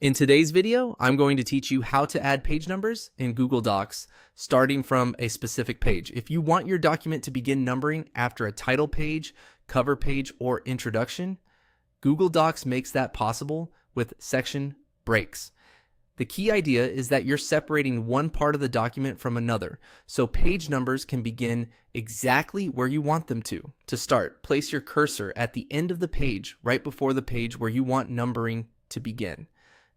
In today's video, I'm going to teach you how to add page numbers in Google Docs, starting from a specific page. If you want your document to begin numbering after a title page, cover page, or introduction, Google Docs makes that possible with section breaks. The key idea is that you're separating one part of the document from another, so page numbers can begin exactly where you want them to. To start, place your cursor at the end of the page, right before the page where you want numbering to begin.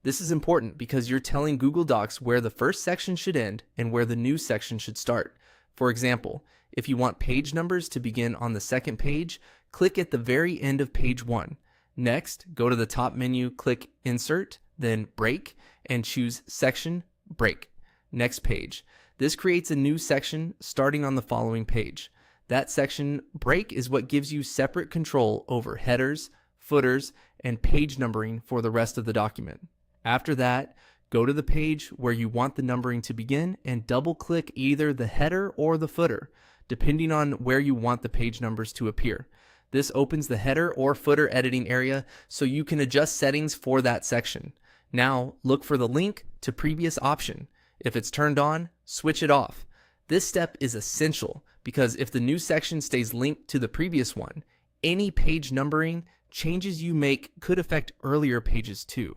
This is important because you're telling Google Docs where the first section should end and where the new section should start. For example, if you want page numbers to begin on the second page, click at the very end of page 1. Next, go to the top menu, click Insert, then Break, and choose Section Break. Next page. This creates a new section starting on the following page. That section break is what gives you separate control over headers, footers, and page numbering for the rest of the document. After that, go to the page where you want the numbering to begin and double-click either the header or the footer, depending on where you want the page numbers to appear. This opens the header or footer editing area so you can adjust settings for that section. Now, look for the link to previous option. If it's turned on, switch it off. This step is essential because if the new section stays linked to the previous one, any page numbering changes you make could affect earlier pages too.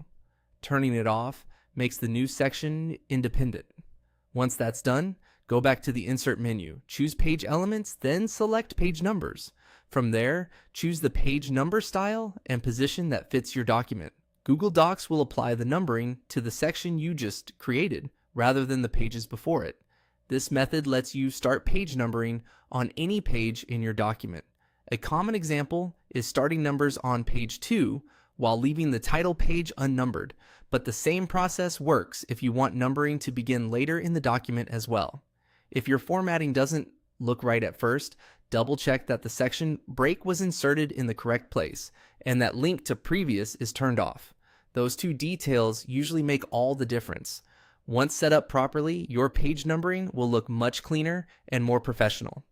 Turning it off makes the new section independent. Once that's done, go back to the Insert menu, choose Page Elements, then select Page Numbers. From there, choose the page number style and position that fits your document. Google Docs will apply the numbering to the section you just created, rather than the pages before it. This method lets you start page numbering on any page in your document. A common example is starting numbers on page 2 while leaving the title page unnumbered, but the same process works if you want numbering to begin later in the document as well. If your formatting doesn't look right at first, double check that the section break was inserted in the correct place and that link to previous is turned off. Those two details usually make all the difference. Once set up properly, your page numbering will look much cleaner and more professional.